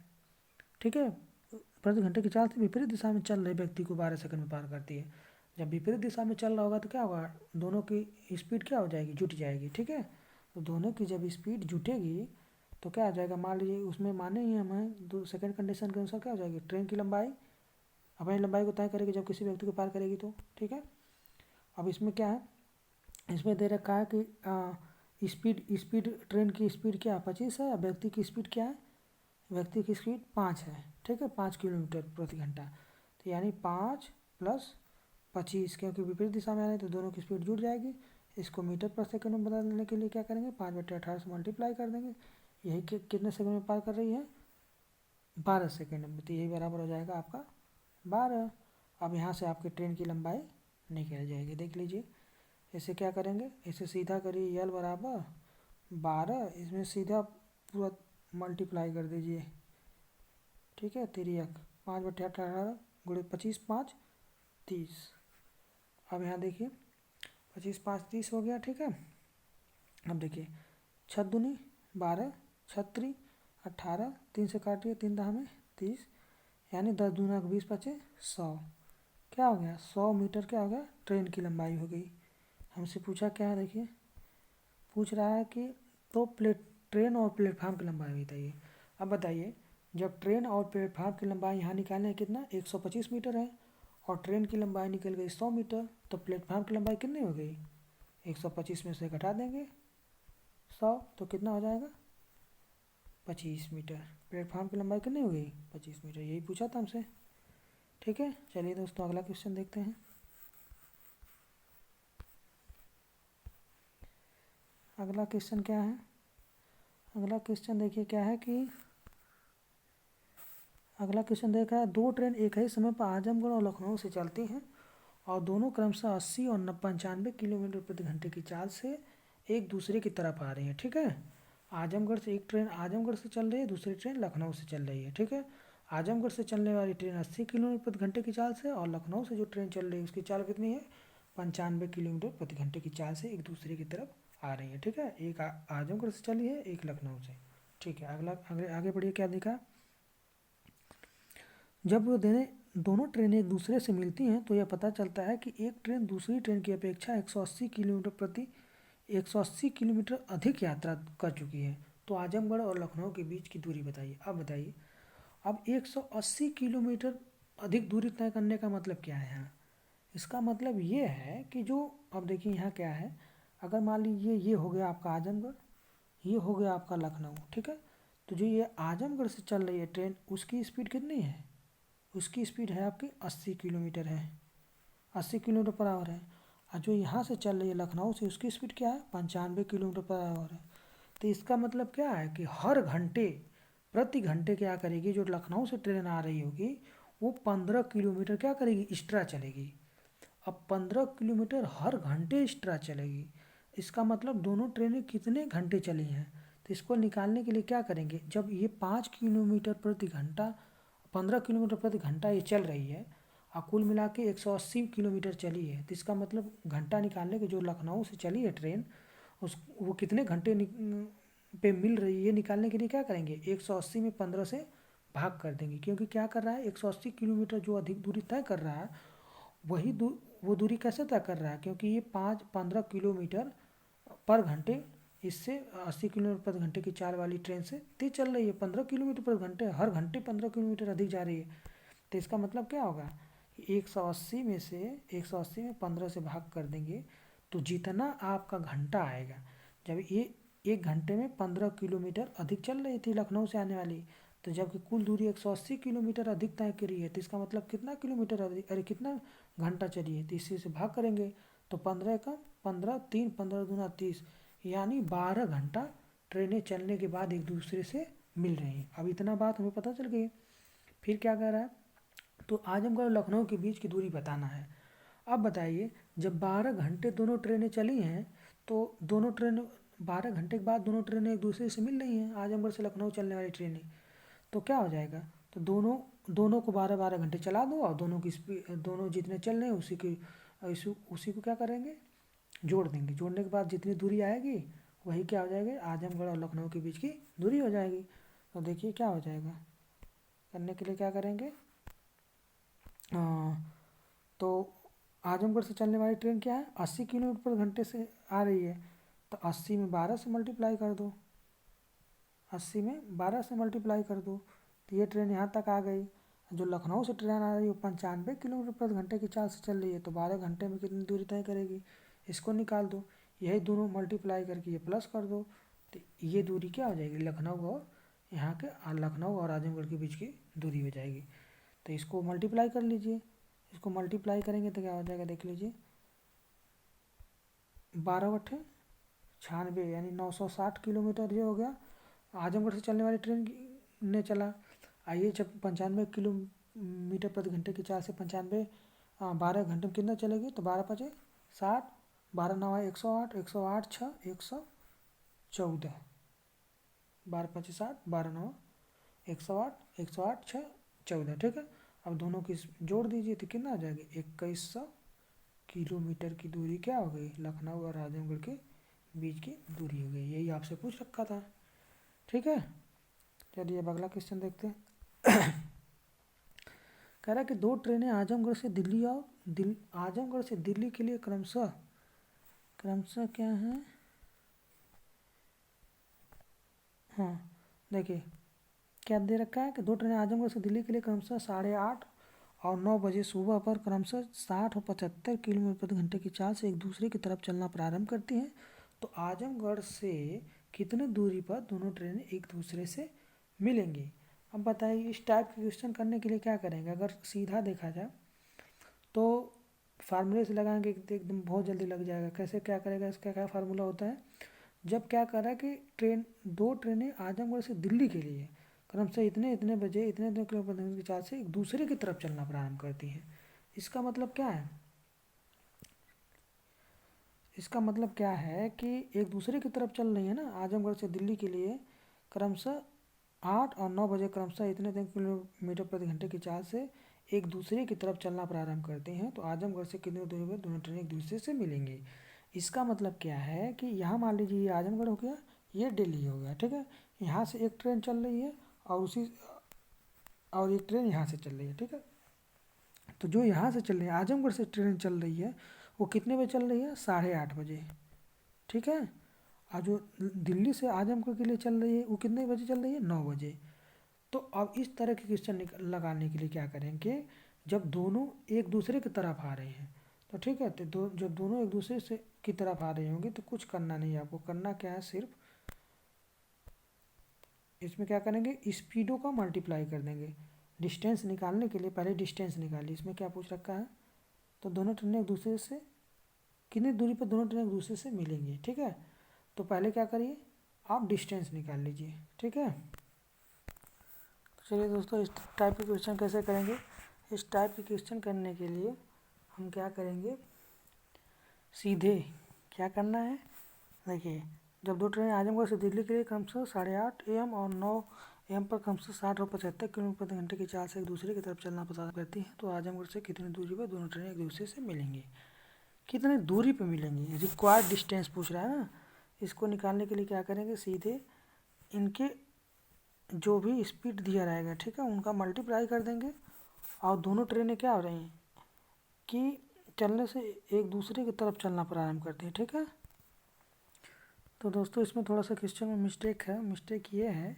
ठीक है, प्रति घंटे की चाल से विपरीत दिशा में चल रहे व्यक्ति को 12 सेकंड में पार करती है। जब विपरीत दिशा में चल रहा होगा तो क्या होगा, दोनों की स्पीड क्या हो जाएगी, जुट जाएगी। ठीक है, तो दोनों की जब स्पीड जुटेगी तो क्या आ जाएगा, मान लीजिए उसमें माने ही हमें दो सेकंड कंडीशन के अनुसार क्या हो जाएगी, ट्रेन की लंबाई अपनी लंबाई को तय करेगी जब किसी व्यक्ति को पार करेगी तो। ठीक है, अब इसमें क्या है, इसमें दे रखा है कि स्पीड ट्रेन की स्पीड क्या है 25 है, व्यक्ति की स्पीड क्या है, व्यक्ति की स्पीड 5 है। ठीक है, 5 किलोमीटर प्रति घंटा, तो यानी 5 + 25, क्योंकि विपरीत दिशा में आ रहे हैं तो दोनों की स्पीड जुड़ जाएगी। इसको मीटर पर सेकंड में बदलने के लिए क्या करेंगे, 5/18 से मल्टीप्लाई कर देंगे। यही कितने सेकंड में पार कर रही है, 12 सेकंड में। तो यही बराबर हो जाएगा आपका 12। अब यहाँ से आपकी ट्रेन की लंबाई निकल जाएगी, देख लीजिए। इसे क्या करेंगे, इसे सीधा करिए, यल बराबर 12, इसमें सीधा पूरा मल्टीप्लाई कर दीजिए, ठीक है। 3 5/18 गुणे 25, 5 30। अब यहाँ देखिए 25 5 30 हो गया, ठीक है। अब देखिए 6 दूनी 12, 6 18, 3 से काटिए, 3 दहा में 30, यानी 10 दूना 20 बचे 100। क्या हो गया, 100 मीटर क्या हो गया, ट्रेन की लंबाई हो गई। हमसे पूछा क्या है, देखिए पूछ रहा है कि तो ट्रेन और प्लेटफार्म की लंबाई बताइए। अब बताइए, जब ट्रेन और प्लेटफार्म की लंबाई यहाँ निकालना है कितना, 125 मीटर है, और ट्रेन की लंबाई निकल गई 100 मीटर, तो प्लेटफार्म की लंबाई कितनी हो गई, 125 में से घटा देंगे 100, तो कितना हो जाएगा 25 मीटर। प्लेटफार्म की लंबाई कितनी हो गई, 25 मीटर। यही पूछा था हमसे, ठीक है। चलिए दोस्तों अगला क्वेश्चन देखते हैं। अगला क्वेश्चन क्या है, अगला क्वेश्चन देखिए क्या है कि अगला क्वेश्चन देखा है, 2 ट्रेन एक ही समय पर आजमगढ़ और लखनऊ से चलती हैं और दोनों क्रमशः 80 और 95 किलोमीटर प्रति घंटे की चाल से एक दूसरे की तरफ आ रही हैं, ठीक है। आजमगढ़ से एक ट्रेन आजमगढ़ से चल रही है, दूसरी ट्रेन लखनऊ से चल रही है, ठीक है। आजमगढ़ से चलने वाली ट्रेन 80 किलोमीटर प्रति घंटे की चाल से, और लखनऊ से जो ट्रेन चल रही है उसकी चाल कितनी है, 95 किलोमीटर प्रति घंटे की चाल से एक दूसरे की तरफ आ रही है, ठीक है। एक आजमगढ़ से चली है, एक लखनऊ से, ठीक है। अगला आगे बढ़िए, क्या दिखा, जब वो दोनों ट्रेनें एक दूसरे से मिलती हैं तो यह पता चलता है कि एक ट्रेन दूसरी ट्रेन की अपेक्षा 180 किलोमीटर अधिक यात्रा कर चुकी है। तो आजमगढ़ और लखनऊ के बीच की दूरी बताइए। अब बताइए, अब 180 किलोमीटर अधिक दूरी तय करने का मतलब क्या है यहाँ, इसका मतलब ये है कि जो, अब देखिए यहाँ क्या है, अगर मान लीजिए ये हो गया आपका आजमगढ़, ये हो गया आपका लखनऊ, ठीक है। तो जो ये आजमगढ़ से चल रही है ट्रेन, उसकी स्पीड कितनी है, उसकी स्पीड है आपकी 80 किलोमीटर है, 80 किलोमीटर पर आवर है। और जो यहाँ से चल रही है लखनऊ से, उसकी स्पीड क्या है, 95 किलोमीटर पर आवर है। तो इसका मतलब क्या है कि हर घंटे प्रति घंटे क्या करेगी, जो लखनऊ से ट्रेन आ रही होगी वो 15 किलोमीटर क्या करेगी, एक्स्ट्रा चलेगी। अब 15 किलोमीटर हर घंटे एक्स्ट्रा चलेगी, इसका मतलब दोनों ट्रेनें कितने घंटे चली हैं। तो इसको निकालने के लिए क्या करेंगे, जब ये 5 किलोमीटर प्रति घंटा 15 किलोमीटर प्रति घंटा ये चल रही है और कुल मिला के 180 किलोमीटर चली है, तो इसका मतलब घंटा निकालने के, जो लखनऊ से चली है ट्रेन उस वो कितने घंटे पे मिल रही है, ये निकालने के लिए क्या करेंगे, 180 में 15 से भाग कर देंगे। क्योंकि क्या कर रहा है, 180 किलोमीटर जो अधिक दूरी तय कर रहा है, वही वो दूरी कैसे तय कर रहा है, क्योंकि ये 15 किलोमीटर पर घंटे इससे 80 किलोमीटर प्रति घंटे की चाल वाली ट्रेन से तेज चल रही है, 15 किलोमीटर प्रति घंटे, हर घंटे 15 किलोमीटर अधिक जा रही है। तो इसका मतलब क्या होगा, 180 में से 180 में 15 से भाग कर देंगे तो जितना आपका घंटा आएगा, जब ये एक घंटे में 15 किलोमीटर अधिक चल रही थी लखनऊ से आने वाली, तो जबकि कुल दूरी 180 किलोमीटर अधिक तय करी है, तो इसका मतलब कितना किलोमीटर अधिक, अरे कितना घंटा चली है, तो इसी से भाग करेंगे। तो 15 का 15 3 15 दूना 30, यानी 12 घंटा ट्रेनें चलने के बाद एक दूसरे से मिल रही हैं। अब इतना बात हमें पता चल गई। फिर क्या कह रहा है, तो आजमगढ़ और लखनऊ के बीच की दूरी बताना है। अब बताइए, जब 12 घंटे दोनों ट्रेनें चली हैं तो दोनों ट्रेन 12 घंटे के बाद दोनों ट्रेनें एक दूसरे से मिल रही हैं, आजमगढ़ से लखनऊ चलने वाली ट्रेनें, तो क्या हो जाएगा, तो दोनों दोनों को 12 घंटे चला दो और दोनों की स्पीड, दोनों जितने चल रहे हैं उसी को क्या करेंगे, जोड़ देंगे। जोड़ने के बाद जितनी दूरी आएगी वही क्या हो जाएगी, आजमगढ़ और लखनऊ के बीच की दूरी हो जाएगी। तो देखिए क्या हो जाएगा, करने के लिए क्या करेंगे, तो आजमगढ़ से चलने वाली ट्रेन क्या है, 80 किलोमीटर पर घंटे से आ रही है, तो 80 में 12 से मल्टीप्लाई कर दो, 80 में 12 से मल्टीप्लाई कर दो, तो ये ट्रेन यहाँ तक आ गई। जो लखनऊ से ट्रेन आ रही है वो 95 किलोमीटर प्रति घंटे की चाल से चल रही है, तो 12 घंटे में कितनी दूरी तय करेगी, इसको निकाल दो। यही दोनों मल्टीप्लाई करके ये प्लस कर दो, तो ये दूरी क्या हो जाएगी, लखनऊ और यहाँ के लखनऊ और आजमगढ़ के बीच की दूरी हो जाएगी। तो इसको मल्टीप्लाई कर लीजिए, इसको मल्टीप्लाई करेंगे तो क्या हो जाएगा देख लीजिए, 12×96 यानी 960 किलोमीटर ये हो गया। आजमगढ़ से चलने वाली ट्रेन ने चला। आइए जब 95 किलोमीटर प्रति घंटे की चाल से 12 घंटे में कितना चलेगी, तो 12×5=60, 12×9=108, 108×6 114, 12×5=60, 12×9=108, 108×6 14, ठीक है। अब दोनों की जोड़ दीजिए तो कितना आ जाएगा, 2100 किलोमीटर की दूरी क्या हो गई, लखनऊ और आजमगढ़ के बीच की दूरी हो गई। यही आपसे पूछ रखा था, ठीक है। चलिए अब अगला क्वेश्चन देखते हैं। कह रहा है कि दो ट्रेनें आजमगढ़ से दिल्ली और आजमगढ़ से दिल्ली के लिए क्रमशः क्या है, हाँ देखिए क्या दे रखा है कि दो ट्रेनें आजमगढ़ से दिल्ली के लिए क्रमशः 8:30 और 9 बजे सुबह पर क्रमशः 60 और 75 किलोमीटर प्रति घंटे की चाल से एक दूसरे की तरफ चलना प्रारंभ करती हैं। तो आजमगढ़ से कितने दूरी पर दोनों ट्रेनें एक दूसरे से मिलेंगी। अब बताइए इस टाइप के क्वेश्चन करने के लिए क्या करेंगे। अगर सीधा देखा जाए तो फार्मूले से लगाएंगे एकदम बहुत जल्दी लग जाएगा। कैसे क्या करेगा, इसका क्या फार्मूला होता है, जब क्या करा कि दो ट्रेनें आजमगढ़ से दिल्ली के लिए क्रमशः इतने इतने बजे इतने इतने किलोमीटर की चाल से एक दूसरे की तरफ चलना प्रारंभ करती हैं। इसका मतलब क्या है, इसका मतलब क्या है कि एक दूसरे की तरफ चल रही है ना, आजमगढ़ से दिल्ली के लिए क्रमशः 8 और 9 बजे क्रमशः इतने इतने किलोमीटर प्रति घंटे की चाल से एक दूसरे की तरफ चलना प्रारंभ करते हैं। तो आजमगढ़ से कितनी दूरी पर दोनों ट्रेनें एक दूसरे से मिलेंगी। इसका मतलब क्या है कि यहाँ मान लीजिए ये आजमगढ़ हो गया, ये दिल्ली हो गया, ठीक है। यहाँ से एक ट्रेन चल रही है और एक ट्रेन यहाँ से चल रही है, ठीक है। तो जो यहाँ से चल रही है, आजमगढ़ से ट्रेन चल रही है, वो कितने बजे चल रही है, 8:30 बजे, ठीक है। और जो दिल्ली से आजमगढ़ के लिए चल रही है वो कितने बजे चल रही है, 9 बजे। तो अब इस तरह के क्वेश्चन लगाने के लिए क्या करेंगे, जब दोनों एक दूसरे की तरफ आ रहे हैं तो ठीक है, तो जब दोनों एक दूसरे से की तरफ आ रहे होंगे तो कुछ करना नहीं है आपको। करना क्या है, सिर्फ इसमें क्या करेंगे, स्पीडों का मल्टीप्लाई कर देंगे। डिस्टेंस निकालने के लिए पहले डिस्टेंस निकालिए। इसमें क्या पूछ रखा है, तो दोनों ट्रेनें एक दूसरे से कितनी दूरी पर दोनों ट्रेनें एक दूसरे से मिलेंगी, ठीक है। तो पहले क्या करिए, आप डिस्टेंस निकाल लीजिए, ठीक है। चलिए दोस्तों इस टाइप के क्वेश्चन कैसे करेंगे। इस टाइप के क्वेश्चन करने के लिए हम क्या करेंगे, सीधे क्या करना है, देखिए जब दो ट्रेनें आजमगढ़ से दिल्ली के लिए क्रमशः 8:30 AM और 9 AM पर क्रमशः 60 और 75 किलोमीटर प्रति घंटे की चाल से एक दूसरे की तरफ चलना पसंद करती हैं, तो आजमगढ़ से कितनी दूरी पर दोनों ट्रेनें एक दूसरे से मिलेंगी। कितनी दूरी पर मिलेंगी, रिक्वायर्ड डिस्टेंस पूछ रहा है ना। इसको निकालने के लिए क्या करेंगे, सीधे इनके जो भी स्पीड दिया रहेगा, ठीक है, उनका मल्टीप्लाई कर देंगे। और दोनों ट्रेनें क्या हो रही हैं कि चलने से एक दूसरे की तरफ चलना प्रारंभ करती हैं, ठीक है। तो दोस्तों इसमें थोड़ा सा क्वेश्चन में मिस्टेक है। मिस्टेक ये है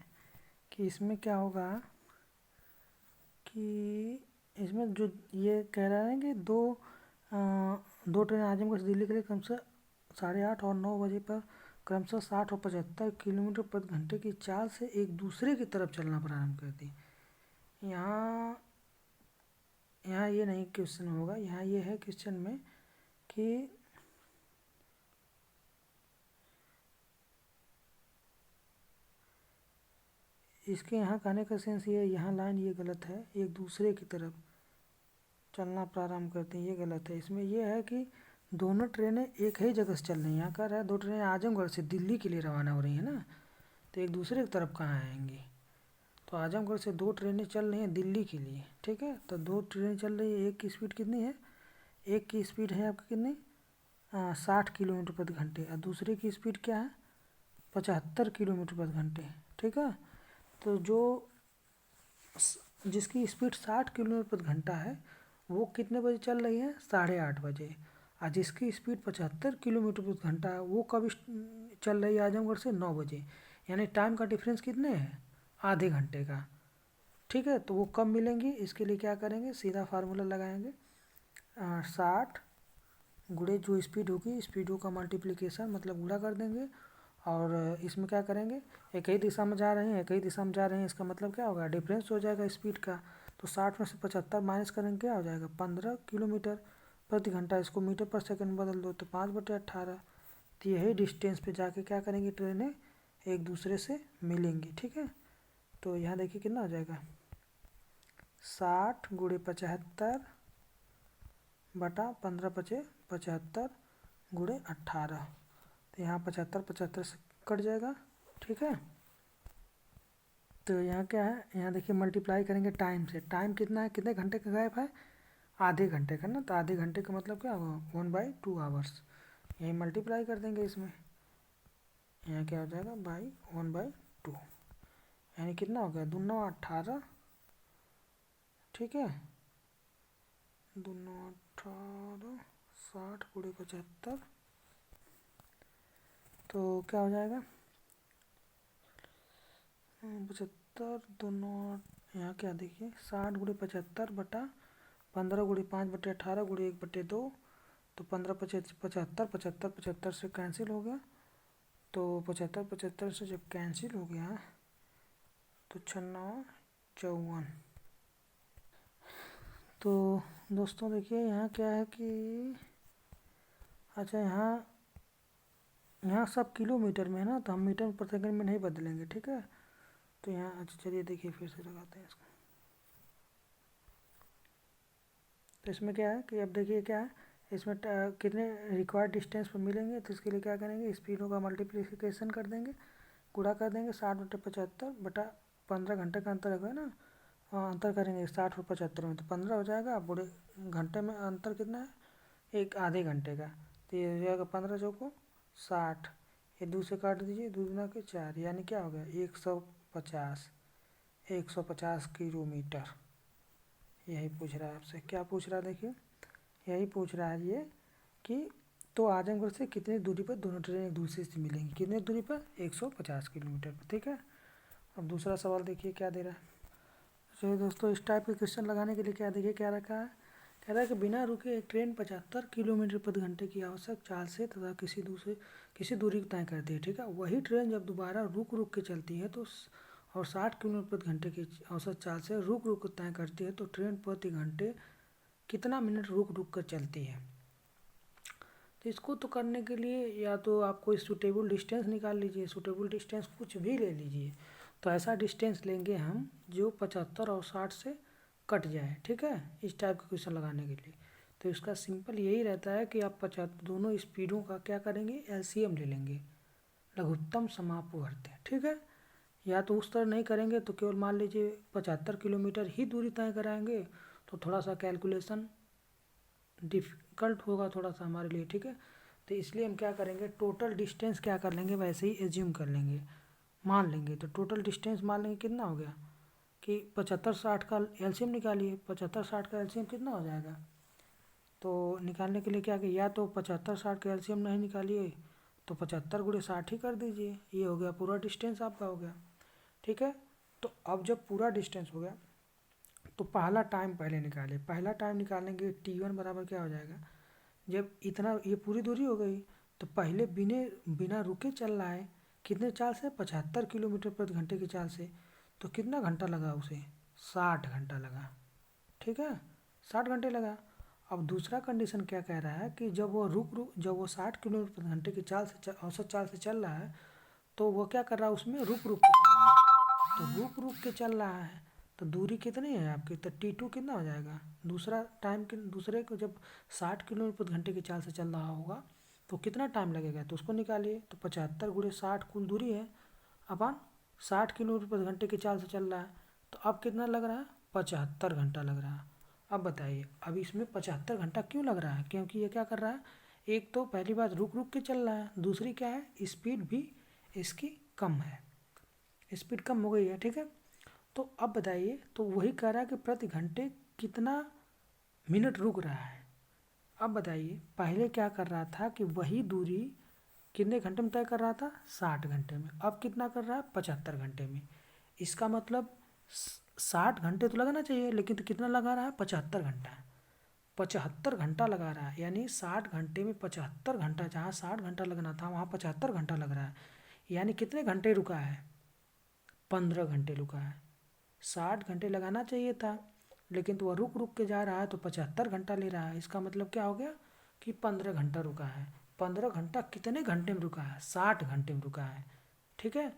कि इसमें क्या होगा कि इसमें जो ये कह रहा है कि दो ट्रेन आजमगढ़ से दिल्ली के लिए क्रमशः 8:30 और 9 बजे पर क्रमशः 60 और 75 किलोमीटर प्रति घंटे की चाल से एक दूसरे की तरफ चलना प्रारंभ करती है। यहाँ ये नहीं क्वेश्चन होगा, यहाँ ये है क्वेश्चन में कि इसके यहाँ कहने का सेंस ये है, यहाँ लाइन ये गलत है, एक दूसरे की तरफ चलना प्रारंभ करते हैं, ये गलत है। इसमें यह है कि दोनों ट्रेनें एक ही जगह से चल रही हैं। यहाँ कह रहा है दो ट्रेनें आजमगढ़ से दिल्ली के लिए रवाना हो रही हैं ना, तो एक दूसरे की तरफ कहाँ आएंगी। तो आजमगढ़ से दो ट्रेनें चल रही हैं दिल्ली के लिए, ठीक है। तो दो ट्रेनें चल रही है, एक की स्पीड कितनी है, एक की स्पीड है आपकी कितनी 60 किलोमीटर प्रति घंटे और दूसरे की स्पीड क्या है 75 किलोमीटर प्रति घंटे, ठीक है। तो जिसकी स्पीड 60 किलोमीटर प्रति घंटा है वो कितने बजे चल रही है, 8:30 बजे। और जिसकी स्पीड 75 किलोमीटर प्रति घंटा है वो कब चल रही है, आजमगढ़ से 9 बजे। यानी टाइम का डिफरेंस कितने है, आधे घंटे का, ठीक है। तो वो कब मिलेंगी, इसके लिए क्या करेंगे, सीधा फार्मूला लगाएंगे 60 गुणे जो स्पीड होगी, स्पीडों का मल्टीप्लिकेशन मतलब गुणा कर देंगे। और इसमें क्या करेंगे, एक ही दिशा में जा रहे हैं, एक ही दिशा में जा रहे हैं, इसका मतलब क्या होगा, डिफरेंस हो जाएगा स्पीड का। तो 60 में से 75 माइनस करेंगे क्या हो जाएगा 15 किलोमीटर प्रति घंटा। इसको मीटर पर सेकंड बदल दो तो 5/18। तो यही डिस्टेंस पे जाके क्या करेंगी ट्रेनें एक दूसरे से मिलेंगी। ठीक है, तो यहाँ देखिए कितना हो जाएगा 60 गुणे 75 बटा 15×5 = 75 गुणे 18। तो यहाँ 75 से कट जाएगा। ठीक है, तो यहाँ क्या है, यहाँ देखिए मल्टीप्लाई करेंगे टाइम से। टाइम कितना है, कितने घंटे का गैप है, आधे घंटे का ना। तो आधे घंटे का मतलब क्या होगा 1/2 आवर्स। यही मल्टीप्लाई कर देंगे इसमें, यहाँ क्या हो जाएगा बाई 1/2, यानी कितना हो गया 2×9 = 18। ठीक है, 2×9 = 18, 60 गुणे 75, तो क्या हो जाएगा 75 दोनों। यहाँ क्या देखिए 60 गुणे 75 बटा 15 गुणे 5/18 गुणे 1/2, तो 15×5 = 75, 75 से कैंसिल हो गया। तो 75 से जब कैंसिल हो गया तो 6×9 = 54। तो दोस्तों देखिए यहाँ क्या है कि अच्छा यहाँ सब किलोमीटर में है ना, तो हम मीटर पर सेकंड में नहीं बदलेंगे। ठीक है, तो यहाँ अच्छा चलिए देखिए फिर से लगाते हैं इसको। तो इसमें क्या है कि अब देखिए क्या है, इसमें कितने रिक्वायर्ड डिस्टेंस पर मिलेंगे। तो इसके लिए क्या करेंगे स्पीडों का मल्टीप्लिकेशन कर देंगे, गुणा कर देंगे 60/75 बटा 15 घंटे का अंतर है ना। अंतर करेंगे 60 और 75 में तो 15 हो जाएगा। अब बड़े घंटे में अंतर कितना है, एक आधे घंटे का। तो ये हो जाएगा 15 चौको 60, ये 2 से काट दीजिए, 2 दूना के 4, यानी क्या हो गया 150 किलोमीटर। यही पूछ रहा है आपसे, क्या पूछ रहा है देखिए, यही पूछ रहा है ये कि तो आजमगढ़ से कितनी दूरी पर दोनों ट्रेन एक दूसरे से मिलेंगी, कितनी दूरी पर 150 किलोमीटर पर। ठीक है, अब दूसरा सवाल देखिए क्या दे रहा है। चलिए दोस्तों, इस टाइप के क्वेश्चन लगाने के लिए क्या देखिए क्या रखा है, कह रहा है कि बिना रुके एक ट्रेन 75 किलोमीटर प्रति घंटे की आवश्यक चाल से तथा किसी दूरी तय करती है। ठीक है, वही ट्रेन जब दोबारा रुक रुक के चलती है तो और 60 किलोमीटर प्रति घंटे की औसत चाल से रुक रुक तय करती है तो ट्रेन प्रति घंटे कितना मिनट रुक रुक कर चलती है। तो इसको तो करने के लिए या तो आप कोई सूटेबल डिस्टेंस निकाल लीजिए, सूटेबल डिस्टेंस कुछ भी ले लीजिए। तो ऐसा डिस्टेंस लेंगे हम जो 75 और 60 से कट जाए। ठीक है, इस टाइप का क्वेश्चन लगाने के लिए तो इसका सिंपल यही रहता है कि आप 75 दोनों स्पीडों का क्या करेंगे एलसीएम ले लेंगे, लघुत्तम समापवर्ती। ठीक है, या तो उस तरह नहीं करेंगे तो केवल मान लीजिए 75 किलोमीटर ही दूरी तय कराएंगे तो थोड़ा सा कैलकुलेशन डिफ़िकल्ट होगा थोड़ा सा हमारे लिए। ठीक है, तो इसलिए हम क्या करेंगे टोटल डिस्टेंस क्या कर लेंगे वैसे ही एज्यूम कर लेंगे, मान लेंगे। तो टोटल डिस्टेंस मान लेंगे कितना हो गया कि 75-60 का एलसीएम निकालिए, 75-60 का एलसीएम कितना हो जाएगा। तो निकालने के लिए क्या किया, या तो 75-60 का एलसीएम नहीं निकालिए तो 75 गुणे 60 ही कर दीजिए, ये हो गया पूरा डिस्टेंस आपका हो गया। ठीक है, तो अब जब पूरा डिस्टेंस हो गया तो पहला टाइम पहले निकाले, पहला टाइम निकालेंगे T1 बराबर क्या हो जाएगा, जब इतना ये पूरी दूरी हो गई तो पहले बिना रुके चल रहा है कितने चाल से 75 किलोमीटर प्रति घंटे की चाल से, तो कितना घंटा लगा उसे 60 घंटा लगा। ठीक है, 60 घंटे लगा। अब दूसरा कंडीशन क्या कह रहा है कि जब वो 60 किलोमीटर प्रति घंटे की चाल से औसत चाल से चल रहा है तो वो क्या कर रहा है उसमें रुक रुक के चल रहा है। तो रुक रुक के चल रहा है तो दूरी कितनी है आपकी, तो T2 कितना हो जाएगा, दूसरा टाइम के दूसरे को जब 60 किलोमीटर प्रति घंटे की चाल से चल रहा होगा तो कितना टाइम लगेगा, तो उसको निकालिए। तो 75 गुणे 60 कुल दूरी है अपन 60 किलोमीटर प्रति घंटे की चाल से चल रहा है, तो अब कितना लग रहा है 75 घंटा लग रहा है। अब बताइए अब इसमें 75 घंटा क्यों लग रहा है, क्योंकि ये क्या कर रहा है, एक तो पहली बात रुक रुक के चल रहा है, दूसरी क्या है स्पीड भी इसकी कम है, स्पीड कम हो गई है। ठीक है, तो अब बताइए तो वही कह रहा है कि प्रति घंटे कितना मिनट रुक रहा है। अब बताइए पहले क्या कर रहा था कि वही दूरी कितने घंटे में तय कर रहा था 60 घंटे में, अब कितना कर रहा है 75 घंटे में। इसका मतलब 60 घंटे तो लगाना चाहिए लेकिन तो कितना लगा रहा है 75 घंटा, 75 घंटा लगा रहा है। यानी 60 घंटे में 75 घंटा, जहाँ 60 घंटा लगना था वहाँ 75 घंटा लग रहा है। यानी कितने घंटे रुका है 15 घंटे रुका है, 60 घंटे लगाना चाहिए था लेकिन तो वह रुक रुक के जा रहा है तो 75 घंटा ले रहा है। इसका मतलब क्या हो गया कि 15 घंटा रुका है। 15 घंटा कितने घंटे में रुका है? 60 घंटे में रुका है। ठीक है,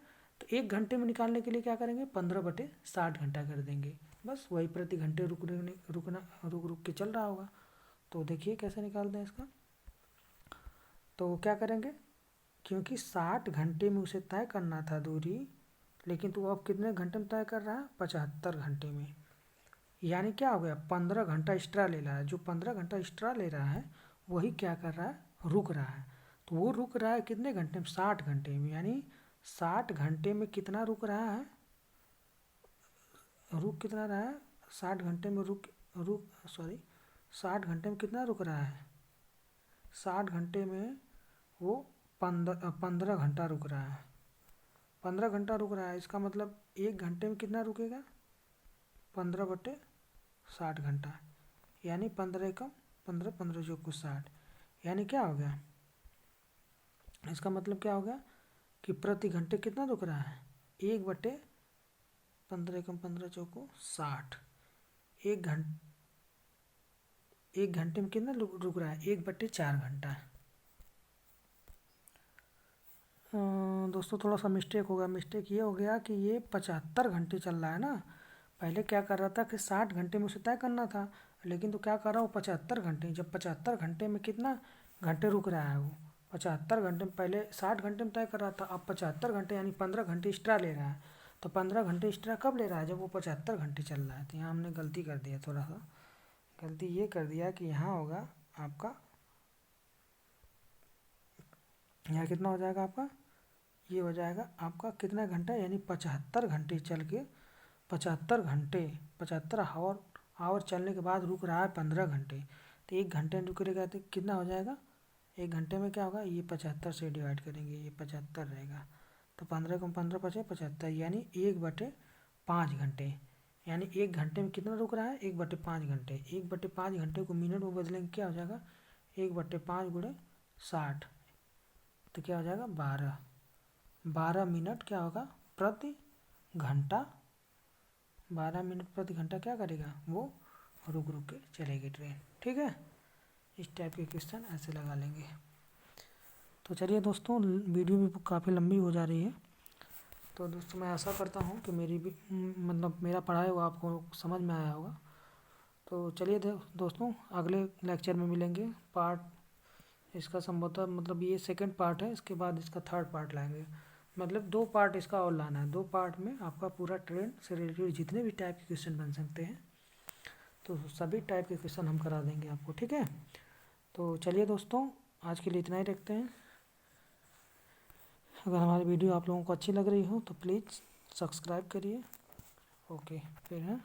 तो 1 घंटे में निकालने के लिए क्या करेंगे? 15/60 घंटा कर देंगे। बस वही प्रति घंटे रुक रुक के चल रहा होगा। तो देखिए कैसे निकालते हैं इसका। तो क्या करेंगे, क्योंकि 60 घंटे में उसे तय करना था दूरी, लेकिन तो अब कितने घंटे में तय कर रहा है? 75 घंटे में। यानी क्या हो गया? 15 घंटा एक्स्ट्रा ले रहा है। जो 15 घंटा एक्स्ट्रा ले रहा है वही क्या कर रहा है? रुक रहा है। तो वो रुक रहा है कितने घंटे में? 60 घंटे में। यानी 60 घंटे में कितना रुक रहा है? रुक कितना रहा है? 60 घंटे में रुक रुक सॉरी 60 घंटे में कितना रुक रहा है? 60 घंटे में वो 15 घंटा रुक रहा है। 15 घंटा रुक रहा है। इसका मतलब 1 घंटे में कितना रुकेगा? 15/60 घंटा। यानी 15 एकम 15, 15 जो कुछ 60। यानी क्या हो गया? इसका मतलब क्या हो गया कि प्रति घंटे कितना रुक रहा है? 1/15 एकम 15 चौको 60। 1 घंटे में कितना रुक रहा है? 1/4 घंटा। दोस्तों थोड़ा सा मिस्टेक होगा। मिस्टेक ये हो गया कि ये 75 घंटे चल रहा है ना। पहले क्या कर रहा था कि 60 घंटे में उसे तय करना था, लेकिन तो क्या कर रहा हूँ? 75 घंटे। जब 75 घंटे में कितना घंटे रुक रहा है वो? 75 घंटे में। पहले 60 घंटे में तय कर रहा था, अब 75 घंटे यानी 15 घंटे एक्स्ट्रा ले रहा है। तो 15 घंटे एक्स्ट्रा कब ले रहा है? जब वो 75 घंटे चल रहा है। तो यहाँ हमने गलती कर दिया, थोड़ा सा गलती ये कर दिया कि यहाँ होगा आपका, यहाँ कितना हो जाएगा आपका? ये हो जाएगा आपका कितना घंटा? यानी 75 घंटे चल के 75 आवर चलने के बाद रुक रहा है 15 घंटे। तो 1 घंटे में रुकेगा तो कितना हो जाएगा? 1 घंटे में क्या होगा? ये 75 से डिवाइड करेंगे, ये 75 रहेगा। तो 15 को 15 पचे 75, यानी 1/5 घंटे। यानी 1 घंटे में कितना रुक रहा है? 1/5 घंटे। 1/5 घंटे को मिनट में बदलेंगे, क्या हो जाएगा? 1/5 गुणे 60, तो क्या हो जाएगा? 12 मिनट क्या होगा? प्रति घंटा। 12 मिनट प्रति घंटा क्या करेगा? वो रुक रुक के चलेगी ट्रेन। ठीक है, इस टाइप के क्वेश्चन ऐसे लगा लेंगे। तो चलिए दोस्तों, वीडियो भी काफ़ी लंबी हो जा रही है। तो दोस्तों मैं आशा करता हूँ कि मेरी भी मतलब मेरा पढ़ाई वो आपको समझ में आया होगा। तो चलिए दोस्तों, अगले लेक्चर में मिलेंगे। पार्ट इसका संभवतः मतलब ये सेकंड पार्ट है, इसके बाद इसका थर्ड पार्ट लाएंगे। मतलब 2 पार्ट इसका और लाना है। 2 पार्ट में आपका पूरा ट्रेन से रिलेटेड जितने भी टाइप के क्वेश्चन बन सकते हैं, तो सभी टाइप के क्वेश्चन हम करा देंगे आपको। ठीक है, तो चलिए दोस्तों, आज के लिए इतना ही रखते हैं। अगर हमारी वीडियो आप लोगों को अच्छी लग रही हो तो प्लीज़ सब्सक्राइब करिए। ओके, फिर है।